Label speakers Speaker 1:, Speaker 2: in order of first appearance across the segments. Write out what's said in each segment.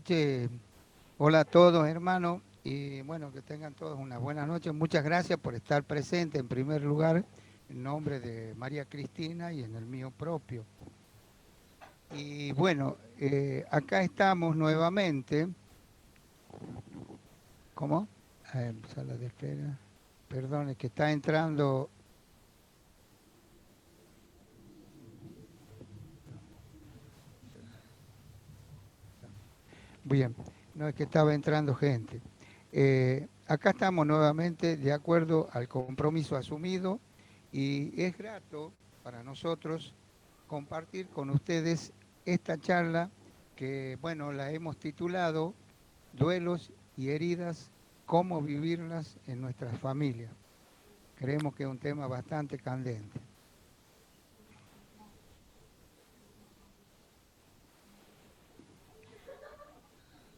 Speaker 1: noches. Hola a todos, hermanos. Y bueno, que tengan todos una buena noche. Muchas gracias por estar presente en primer lugar, en nombre de María Cristina y en el mío propio. Y bueno, acá estamos nuevamente. ¿Cómo? Sala de espera. Perdón, es que está entrando. Bien, no es que estaba entrando gente. Acá estamos nuevamente de acuerdo al compromiso asumido y es grato para nosotros compartir con ustedes esta charla que, bueno, la hemos titulado Duelos y heridas, cómo vivirlas en nuestras familias. Creemos que es un tema bastante candente.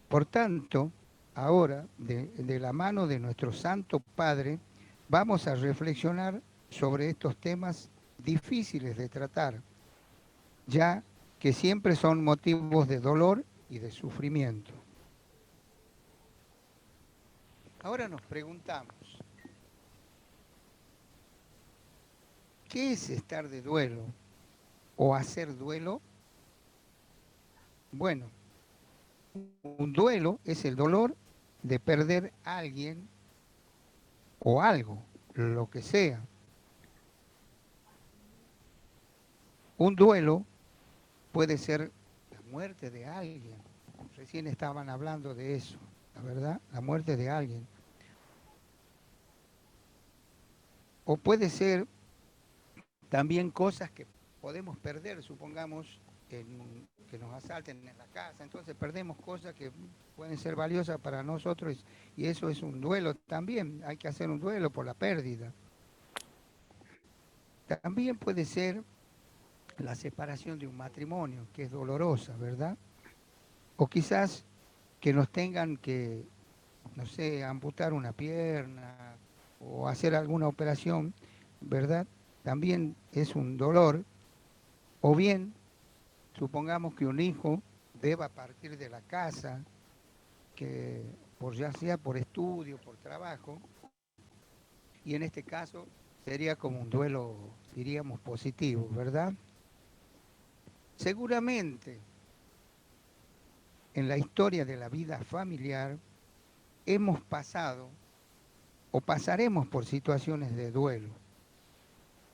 Speaker 1: Por tanto, ahora, de la mano de nuestro Santo Padre, vamos a reflexionar sobre estos temas difíciles de tratar, ya que siempre son motivos de dolor y de sufrimiento. Ahora nos preguntamos, ¿qué es estar de duelo o hacer duelo? Bueno, un duelo es el dolor de perder a alguien o algo, lo que sea. Un duelo puede ser la muerte de alguien. Recién estaban hablando de eso, la verdad, la muerte de alguien. O puede ser también cosas que podemos perder, supongamos que nos asalten en la casa, entonces perdemos cosas que pueden ser valiosas para nosotros y eso es un duelo también, hay que hacer un duelo por la pérdida. También puede ser la separación de un matrimonio, que es dolorosa, ¿verdad? O quizás que nos tengan que, no sé, amputar una pierna o hacer alguna operación, ¿verdad? También es un dolor. O bien, supongamos que un hijo deba partir de la casa, que por ya sea por estudio, por trabajo, y en este caso sería como un duelo, diríamos, positivo, ¿verdad? Seguramente en la historia de la vida familiar hemos pasado o pasaremos por situaciones de duelo,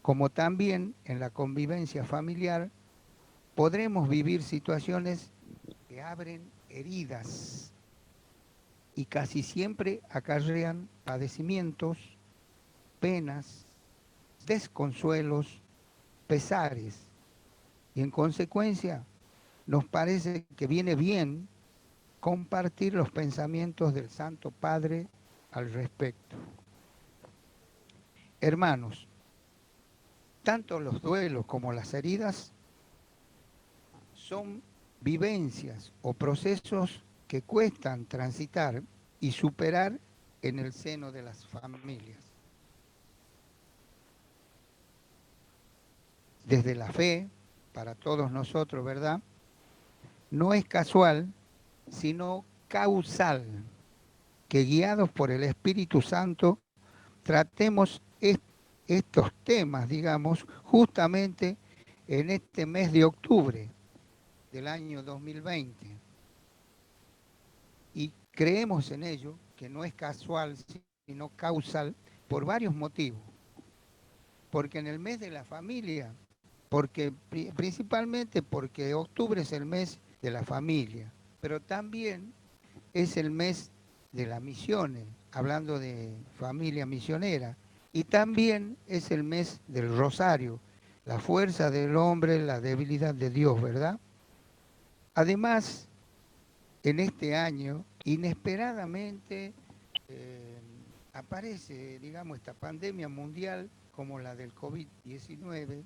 Speaker 1: como también en la convivencia familiar podremos vivir situaciones que abren heridas y casi siempre acarrean padecimientos, penas, desconsuelos, pesares. Y en consecuencia nos parece que viene bien compartir los pensamientos del Santo Padre al respecto. Hermanos, tanto los duelos como las heridas son vivencias o procesos que cuestan transitar y superar en el seno de las familias. Desde la fe, para todos nosotros, ¿verdad? No es casual, sino causal, que guiados por el Espíritu Santo tratemos estos temas, digamos, justamente en este mes de octubre del año 2020. Y creemos en ello, que no es casual, sino causal, por varios motivos. Porque en el mes de la familia, porque principalmente porque octubre es el mes de la familia, pero también es el mes de las misiones, hablando de familia misionera, y también es el mes del rosario, la fuerza del hombre, la debilidad de Dios, ¿verdad? Además, en este año, inesperadamente, eh, aparece, digamos, esta pandemia mundial como la del COVID-19,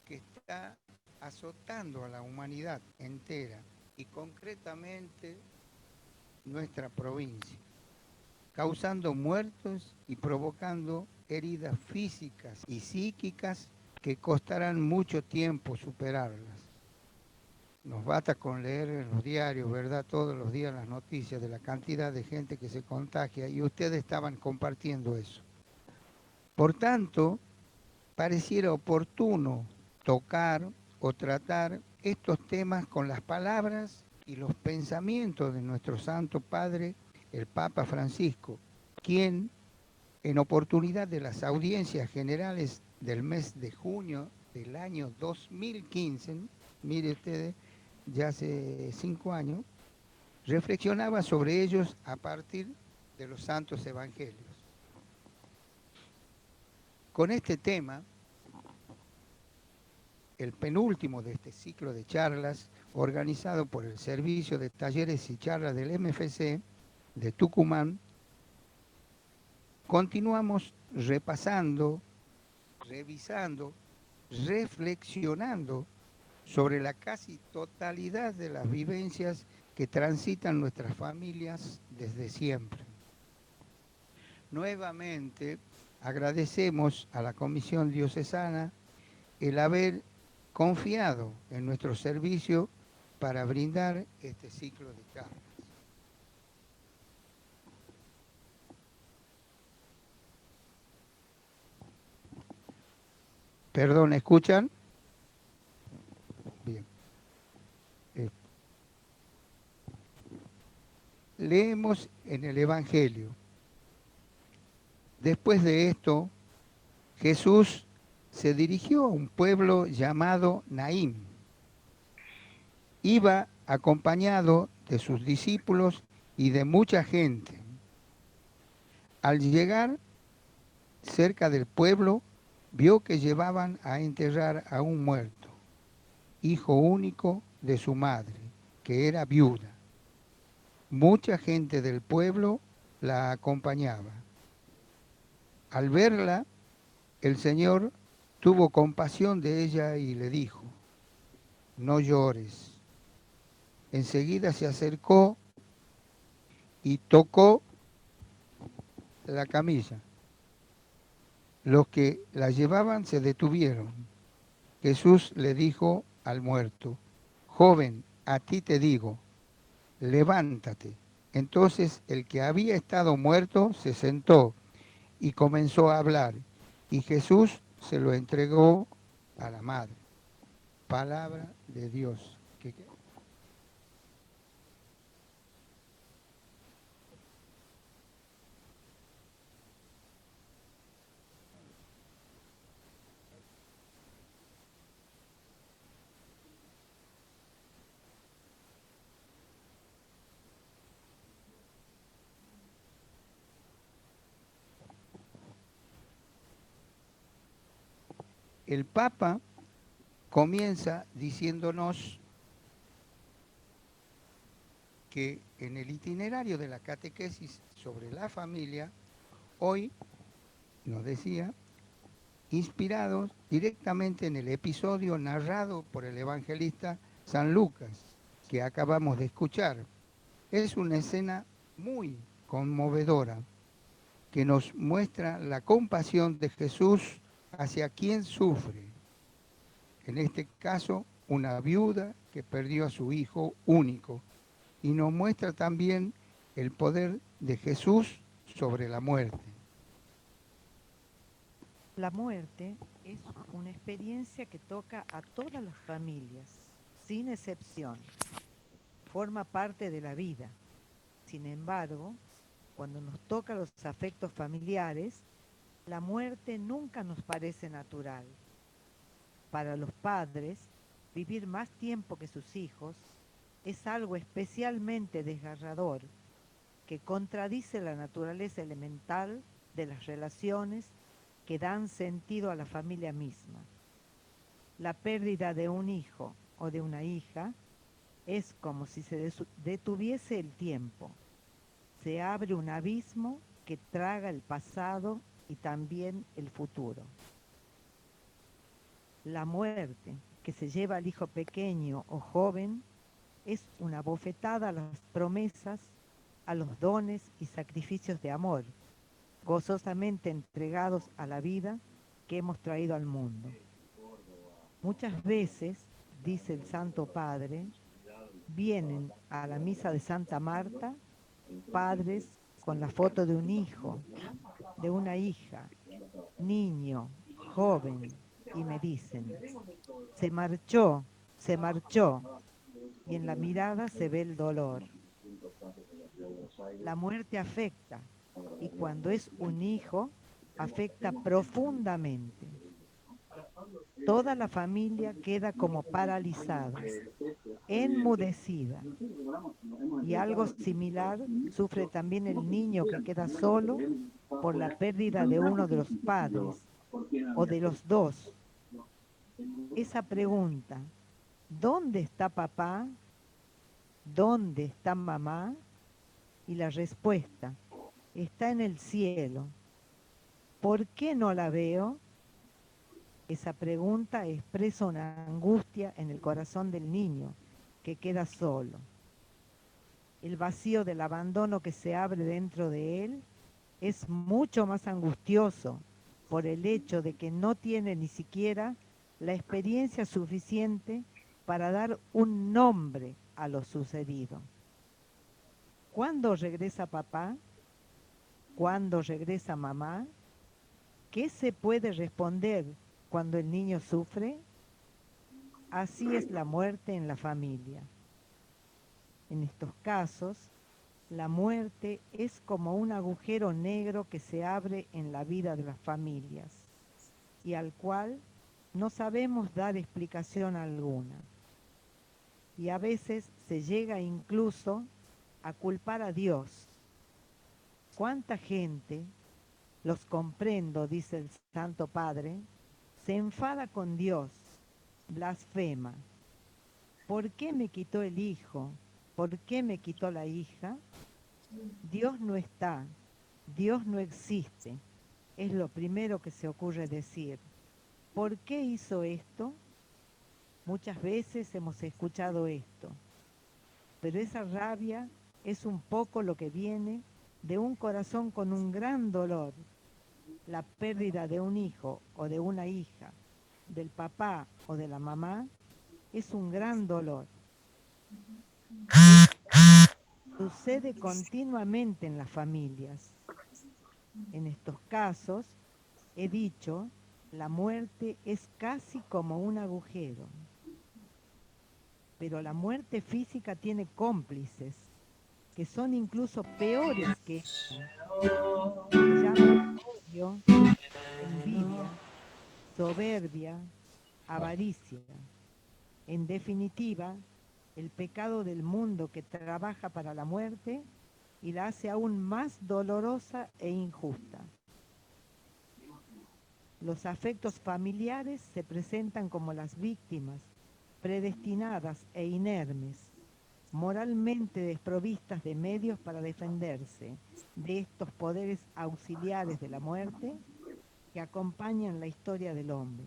Speaker 1: que está azotando a la humanidad entera y concretamente nuestra provincia, causando muertos y provocando heridas físicas y psíquicas que costarán mucho tiempo superarlas. nos basta con leer en los diarios, ¿verdad? Todos los días las noticias de la cantidad de gente que se contagia y ustedes estaban compartiendo eso. Por tanto, pareciera oportuno tocar o tratar estos temas con las palabras y los pensamientos de nuestro Santo Padre, el Papa Francisco, quien en oportunidad de las audiencias generales del mes de junio del año 2015, mire ustedes, ya hace 5 años, reflexionaba sobre ellos a partir de los santos evangelios. Con este tema, el penúltimo de este ciclo de charlas organizado por el Servicio de Talleres y Charlas del MFC de Tucumán, continuamos repasando, revisando, reflexionando sobre la casi totalidad de las vivencias que transitan nuestras familias desde siempre. Nuevamente agradecemos a la Comisión Diocesana el haber confiado en nuestro servicio para brindar este ciclo de charlas. Perdón, ¿escuchan? Bien. Eh, Leemos en el Evangelio. Después de esto, Jesús se dirigió a un pueblo llamado Naín. Iba acompañado de sus discípulos y de mucha gente. Al llegar cerca del pueblo, vio que llevaban a enterrar a un muerto, hijo único de su madre, que era viuda. Mucha gente del pueblo la acompañaba. Al verla, el Señor tuvo compasión de ella y le dijo, no llores. Enseguida se acercó y tocó la camilla. Los que la llevaban se detuvieron. Jesús le dijo al muerto, joven, a ti te digo, levántate. Entonces el que había estado muerto se sentó y comenzó a hablar, y Jesús se lo entregó a la madre. Palabra de Dios. ¿Qué? El Papa comienza diciéndonos que en el itinerario de la catequesis sobre la familia, hoy nos decía, inspirados directamente en el episodio narrado por el evangelista San Lucas, que acabamos de escuchar. Es una escena muy conmovedora que nos muestra la compasión de Jesús hacia quien sufre. En este caso, una viuda que perdió a su hijo único. Y nos muestra también el poder de Jesús sobre la muerte.
Speaker 2: La muerte es una experiencia que toca a todas las familias, sin excepción. Forma parte de la vida. Sin embargo, cuando nos toca los afectos familiares, la muerte nunca nos parece natural. Para los padres, vivir más tiempo que sus hijos es algo especialmente desgarrador que contradice la naturaleza elemental de las relaciones que dan sentido a la familia misma. La pérdida de un hijo o de una hija es como si se detuviese el tiempo. Se abre un abismo que traga el pasado y también el futuro. La muerte que se lleva al hijo pequeño o joven es una bofetada a las promesas, a los dones y sacrificios de amor, gozosamente entregados a la vida que hemos traído al mundo. Muchas veces, dice el Santo Padre, Vienen a la misa de Santa Marta padres con la foto de un hijo, de una hija, niño, joven, y me dicen, se marchó, y en la mirada se ve el dolor. La muerte afecta, y cuando es un hijo, afecta profundamente. Toda la familia queda como paralizada, enmudecida. Y algo similar sufre también el niño que queda solo por la pérdida de uno de los padres o de los dos. Esa pregunta, ¿dónde está papá? ¿Dónde está mamá? Y la respuesta, está en el cielo. ¿Por qué no la veo? Esa pregunta expresa una angustia en el corazón del niño que queda solo. El vacío del abandono que se abre dentro de él es mucho más angustioso por el hecho de que no tiene ni siquiera la experiencia suficiente para dar un nombre a lo sucedido. ¿Cuándo regresa papá? ¿Cuándo regresa mamá? ¿Qué se puede responder cuando el niño sufre? Así es la muerte en la familia. En estos casos, la muerte es como un agujero negro que se abre en la vida de las familias y al cual no sabemos dar explicación alguna. Y a veces se llega incluso a culpar a Dios. ¿Cuánta gente, los comprendo, dice el Santo Padre, se enfada con Dios, blasfema? ¿Por qué me quitó el hijo? ¿Por qué me quitó la hija? Dios no está, Dios no existe, es lo primero que se ocurre decir. ¿Por qué hizo esto? Muchas veces hemos escuchado esto, pero esa rabia es un poco lo que viene de un corazón con un gran dolor. La pérdida de un hijo o de una hija, del papá o de la mamá, es un gran dolor. Sucede continuamente en las familias. En estos casos, he dicho, la muerte es casi como un agujero. Pero la muerte física tiene cómplices, que son incluso peores que ella. Se llaman odio, envidia, soberbia, avaricia. En definitiva, el pecado del mundo que trabaja para la muerte y la hace aún más dolorosa e injusta. Los afectos familiares se presentan como las víctimas, predestinadas e inermes, moralmente desprovistas de medios para defenderse de estos poderes auxiliares de la muerte que acompañan la historia del hombre.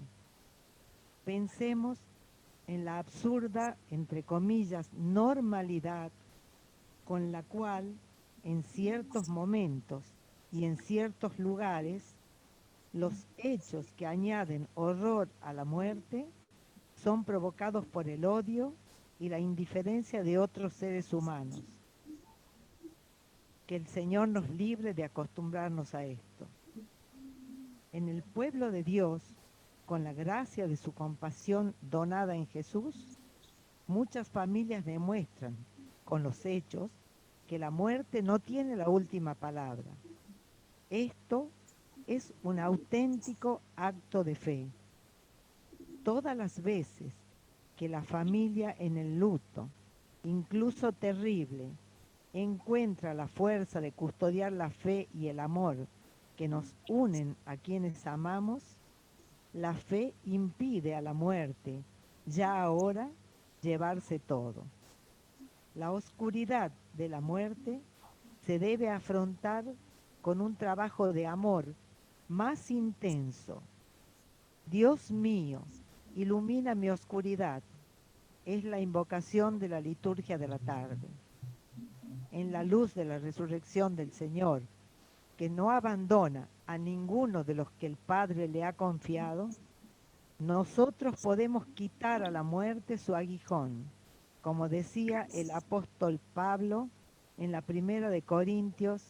Speaker 2: Pensemos en la absurda, entre comillas, normalidad con la cual en ciertos momentos y en ciertos lugares los hechos que añaden horror a la muerte son provocados por el odio y la indiferencia de otros seres humanos. Que el Señor nos libre de acostumbrarnos a esto. En el pueblo de Dios, con la gracia de su compasión donada en Jesús, muchas familias demuestran con los hechos que la muerte no tiene la última palabra. Esto es un auténtico acto de fe. Todas las veces que la familia en el luto, incluso terrible, encuentra la fuerza de custodiar la fe y el amor que nos unen a quienes amamos, la fe impide a la muerte, ya ahora, llevarse todo. La oscuridad de la muerte se debe afrontar con un trabajo de amor más intenso. Dios mío, ilumina mi oscuridad, es la invocación de la liturgia de la tarde. En la luz de la resurrección del Señor, que no abandona a ninguno de los que el Padre le ha confiado, nosotros podemos quitar a la muerte su aguijón como decía el apóstol Pablo en la primera de Corintios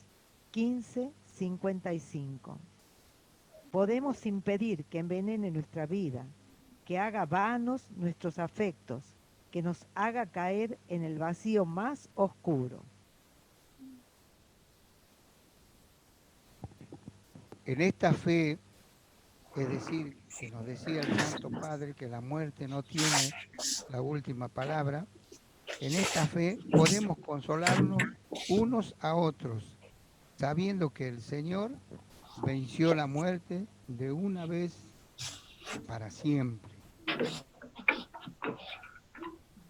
Speaker 2: 15:55. Podemos impedir que envenene nuestra vida, que haga vanos nuestros afectos, que nos haga caer en el vacío más oscuro.
Speaker 1: En esta fe, es decir, que nos decía el Santo Padre que la muerte no tiene la última palabra, en esta fe podemos consolarnos unos a otros, sabiendo que el Señor venció la muerte de una vez para siempre.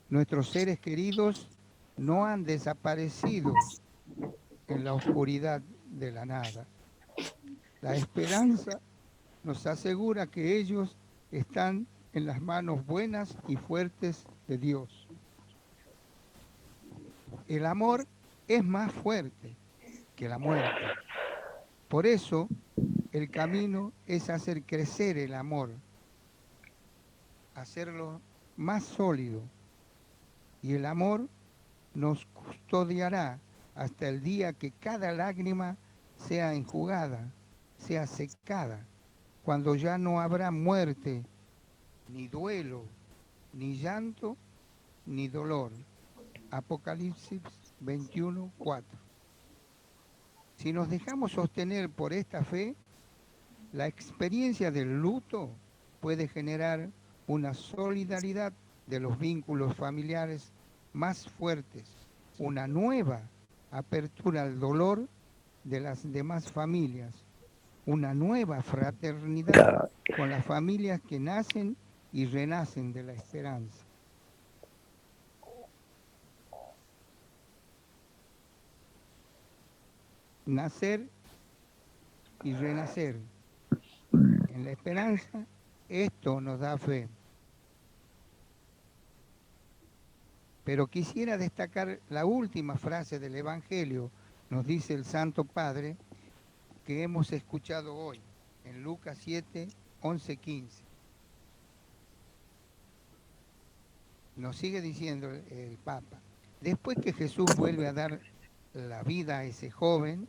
Speaker 1: Nuestros seres queridos no han desaparecido en la oscuridad de la nada. La esperanza nos asegura que ellos están en las manos buenas y fuertes de Dios. El amor es más fuerte que la muerte. Por eso el camino es hacer crecer el amor, hacerlo más sólido. Y el amor nos custodiará hasta el día que cada lágrima sea enjugada, sea secada, cuando ya no habrá muerte, ni duelo, ni llanto, ni dolor. Apocalipsis 21:4. Si nos dejamos sostener por esta fe, la experiencia del luto puede generar una solidaridad de los vínculos familiares más fuertes, una nueva apertura al dolor de las demás familias, una nueva fraternidad con las familias que nacen y renacen de la esperanza. Nacer y renacer en la esperanza, esto nos da fe. Pero quisiera destacar la última frase del Evangelio, nos dice el Santo Padre, que hemos escuchado hoy, en Lucas 7, 11, 15. Nos sigue diciendo el Papa, después que Jesús vuelve a dar la vida a ese joven,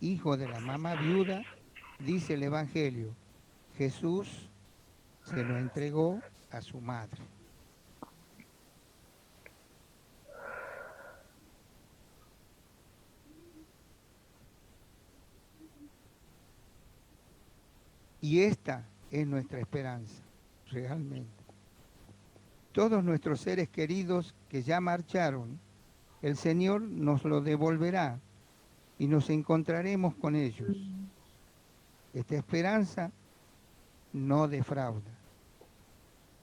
Speaker 1: hijo de la mamá viuda, dice el Evangelio, Jesús se lo entregó a su madre. Y esta es nuestra esperanza, realmente. Todos nuestros seres queridos que ya marcharon, el Señor nos lo devolverá y nos encontraremos con ellos. Esta esperanza no defrauda.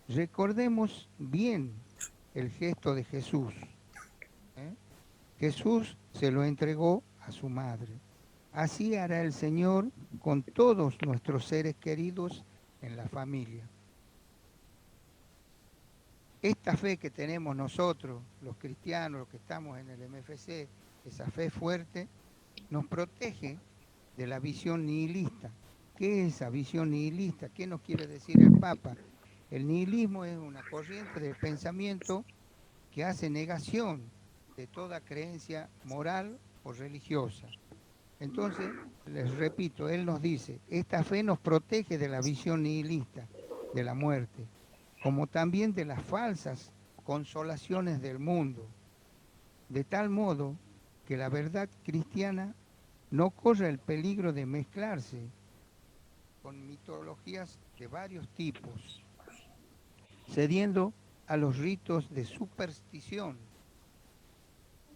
Speaker 1: Recordemos bien el gesto de Jesús. ¿eh? Jesús se lo entregó a su madre. Así hará el Señor con todos nuestros seres queridos en la familia. Esta fe que tenemos nosotros, los cristianos, los que estamos en el MFC, esa fe fuerte, nos protege de la visión nihilista. ¿Qué es esa visión nihilista? ¿Qué nos quiere decir el Papa? El nihilismo es una corriente de pensamiento que hace negación de toda creencia moral o religiosa. Entonces, les repito, él nos dice, esta fe nos protege de la visión nihilista, de la muerte, como también de las falsas consolaciones del mundo, de tal modo que la verdad cristiana no corre el peligro de mezclarse con mitologías de varios tipos, cediendo a los ritos de superstición,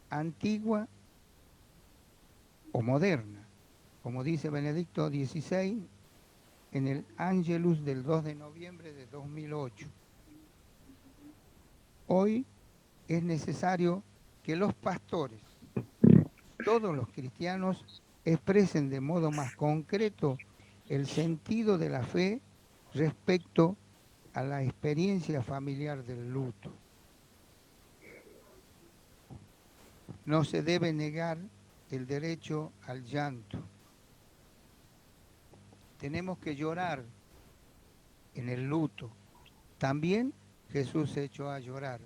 Speaker 1: antigua o moderna, como dice Benedicto XVI en el Angelus del 2 de noviembre de 2008. Hoy es necesario que los pastores, todos los cristianos, expresen de modo más concreto el sentido de la fe respecto a la experiencia familiar del luto. No se debe negar el derecho al llanto. Tenemos que llorar en el luto. También Jesús se echó a llorar.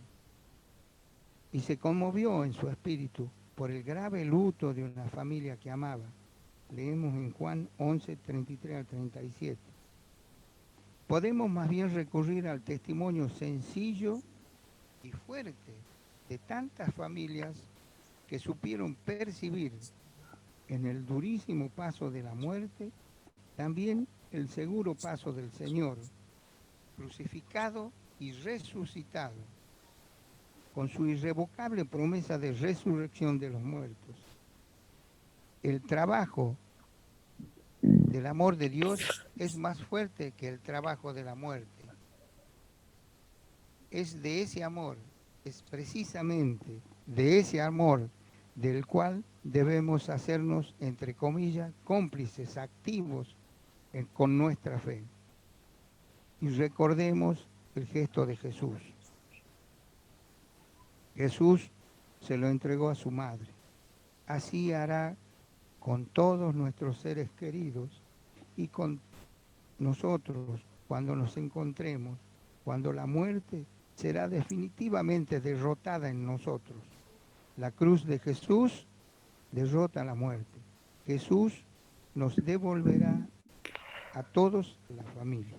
Speaker 1: y se conmovió en su espíritu por el grave luto de una familia que amaba. Leemos en Juan 11, 33 al 37. Podemos más bien recurrir al testimonio sencillo y fuerte de tantas familias que supieron percibir en el durísimo paso de la muerte también el seguro paso del Señor, crucificado y resucitado, con su irrevocable promesa de resurrección de los muertos. El trabajo del amor de Dios es más fuerte que el trabajo de la muerte. Es de ese amor, es precisamente de ese amor del cual debemos hacernos, entre comillas, cómplices activos con nuestra fe. Y recordemos el gesto de Jesús. Jesús se lo entregó a su madre. Así hará con todos nuestros seres queridos y con nosotros cuando nos encontremos, cuando la muerte será definitivamente derrotada en nosotros. La cruz de Jesús derrota la muerte. Jesús nos devolverá a todos la familia.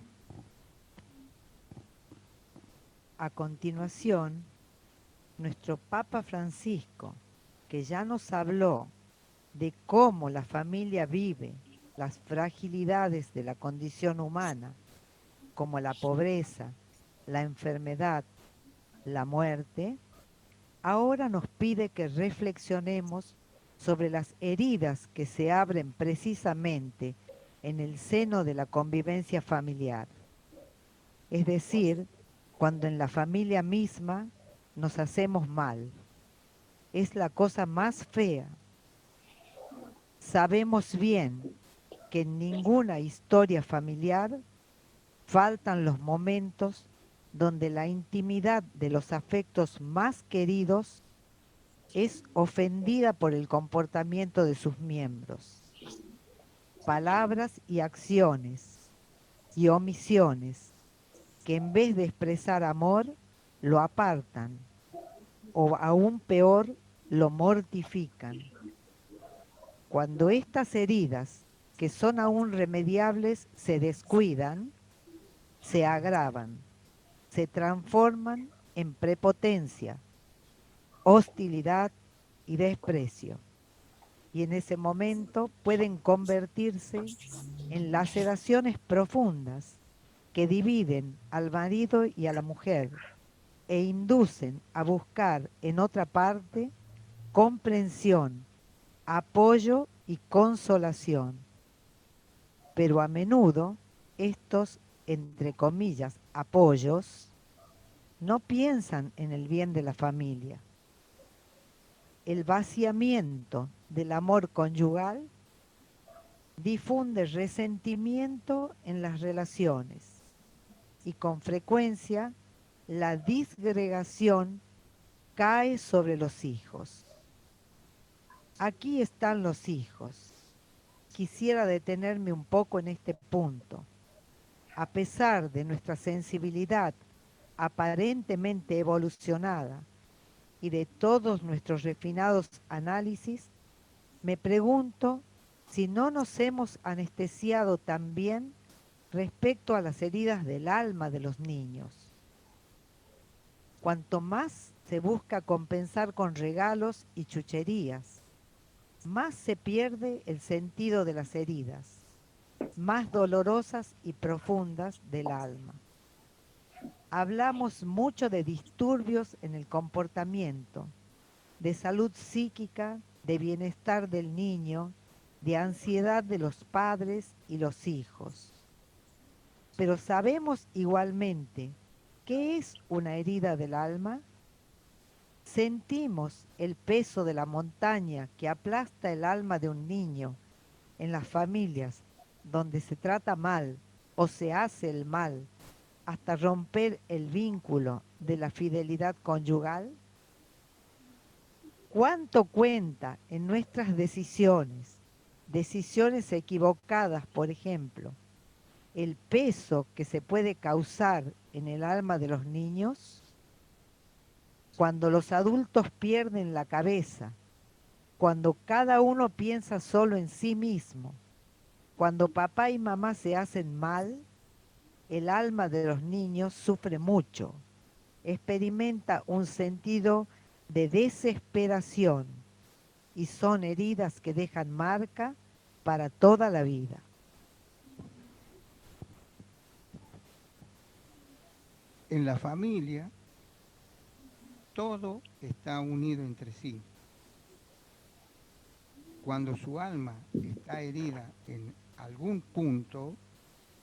Speaker 2: A continuación, nuestro Papa Francisco, que ya nos habló de cómo la familia vive las fragilidades de la condición humana, como la pobreza, la enfermedad, la muerte, ahora nos pide que reflexionemos sobre las heridas que se abren precisamente en el seno de la convivencia familiar. Es decir, cuando en la familia misma nos hacemos mal. Es la cosa más fea. Sabemos bien que en ninguna historia familiar faltan los momentos donde la intimidad de los afectos más queridos es ofendida por el comportamiento de sus miembros. Palabras y acciones y omisiones que en vez de expresar amor, lo apartan o aún peor, lo mortifican. Cuando estas heridas, que son aún remediables, se descuidan, se agravan, se transforman en prepotencia, hostilidad y desprecio. Y en ese momento pueden convertirse en laceraciones profundas que dividen al marido y a la mujer e inducen a buscar en otra parte comprensión, apoyo y consolación. Pero a menudo estos, entre comillas, apoyos, no piensan en el bien de la familia. El vaciamiento del amor conyugal difunde resentimiento en las relaciones y con frecuencia la disgregación cae sobre los hijos. Aquí están los hijos. Quisiera detenerme un poco en este punto. A pesar de nuestra sensibilidad aparentemente evolucionada y de todos nuestros refinados análisis, me pregunto si no nos hemos anestesiado también respecto a las heridas del alma de los niños. Cuanto más se busca compensar con regalos y chucherías, más se pierde el sentido de las heridas, más dolorosas y profundas del alma. Hablamos mucho de disturbios en el comportamiento, de salud psíquica, de bienestar del niño, de ansiedad de los padres y los hijos. Pero sabemos igualmente qué es una herida del alma. Sentimos el peso de la montaña que aplasta el alma de un niño en las familias donde se trata mal o se hace el mal hasta romper el vínculo de la fidelidad conyugal. ¿Cuánto cuenta en nuestras decisiones, decisiones equivocadas, por ejemplo, el peso que se puede causar en el alma de los niños? cuando los adultos pierden la cabeza, cuando cada uno piensa solo en sí mismo, cuando papá y mamá se hacen mal, el alma de los niños sufre mucho, experimenta un sentido de desesperación y son heridas que dejan marca para toda la vida.
Speaker 1: En la familia todo está unido entre sí. Cuando su alma está herida en algún punto,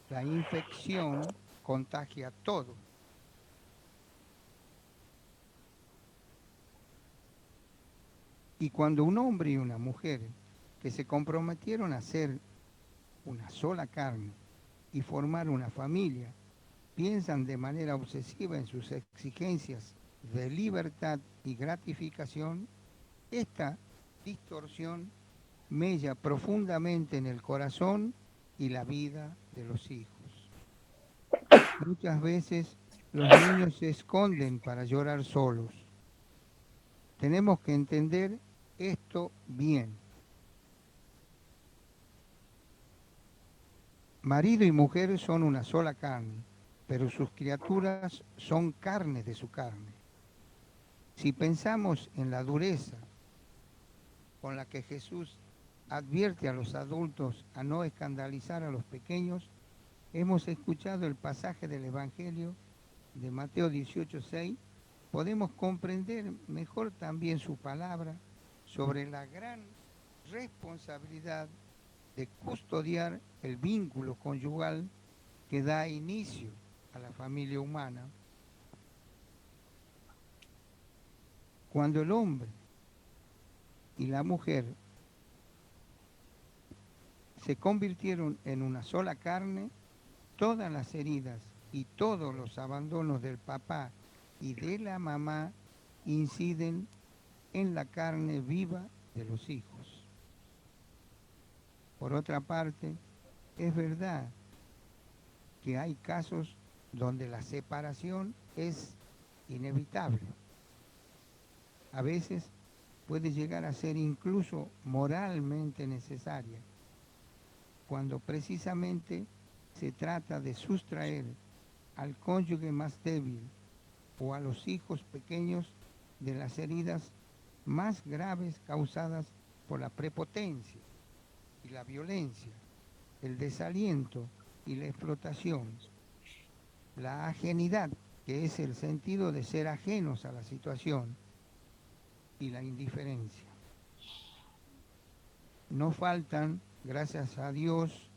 Speaker 1: la infección contagia todo. Y cuando un hombre y una mujer que se comprometieron a ser una sola carne y formar una familia, piensan de manera obsesiva en sus exigencias de libertad y gratificación, esta distorsión mella profundamente en el corazón y la vida de los hijos. Muchas veces los niños se esconden para llorar solos. Tenemos que entender esto bien. Marido y mujer son una sola carne, pero sus criaturas son carne de su carne. Si pensamos en la dureza con la que Jesús advierte a los adultos a no escandalizar a los pequeños, hemos escuchado el pasaje del Evangelio de Mateo 18:6, podemos comprender mejor también su palabra sobre la gran responsabilidad de custodiar el vínculo conyugal que da inicio a la familia humana. Cuando el hombre y la mujer se convirtieron en una sola carne, todas las heridas y todos los abandonos del papá y de la mamá inciden en la carne viva de los hijos. Por otra parte, es verdad que hay casos donde la separación es inevitable. A veces puede llegar a ser incluso moralmente necesaria, cuando precisamente se trata de sustraer al cónyuge más débil o a los hijos pequeños de las heridas más graves causadas por la prepotencia y la violencia, el desaliento y la explotación, la ajenidad, que es el sentido de ser ajenos a la situación, y la indiferencia. No faltan, gracias a Dios,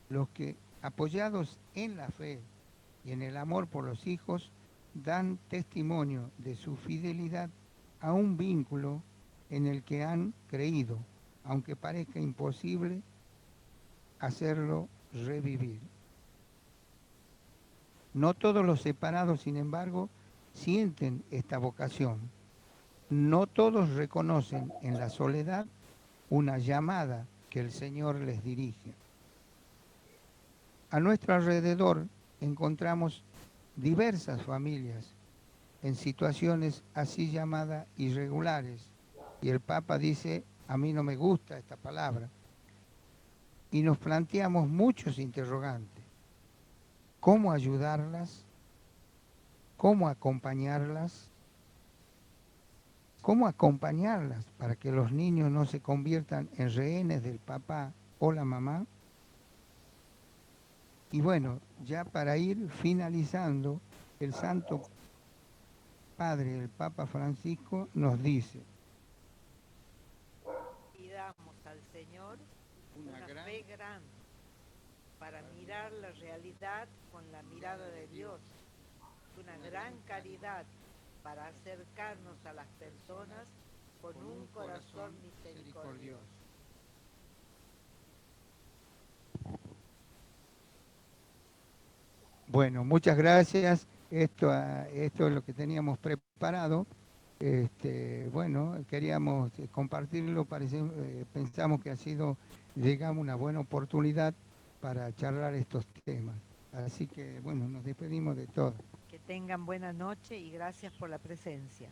Speaker 1: los que, apoyados en la fe y en el amor por los hijos, dan testimonio de su fidelidad a un vínculo en el que han creído, aunque parezca imposible hacerlo revivir. No todos los separados, sin embargo, sienten esta vocación. No todos reconocen en la soledad una llamada que el Señor les dirige. A nuestro alrededor encontramos diversas familias en situaciones así llamadas irregulares. Y el Papa dice, a mí no me gusta esta palabra. Y nos planteamos muchos interrogantes. ¿Cómo ayudarlas? ¿Cómo acompañarlas? ¿Cómo acompañarlas para que los niños no se conviertan en rehenes del papá o la mamá? Y bueno, ya para ir finalizando, el Santo Padre, el Papa Francisco, nos dice:
Speaker 2: Pidamos al Señor una fe grande para mirar la realidad con la mirada de Dios, una gran caridad para acercarnos a las personas con un corazón misericordioso.
Speaker 1: Bueno, muchas gracias. Esto es lo que teníamos preparado. Bueno, queríamos compartirlo. Pensamos que ha sido, digamos, una buena oportunidad para charlar estos temas. Así que, bueno, nos despedimos de todos.
Speaker 2: tengan buena noche y gracias por la presencia.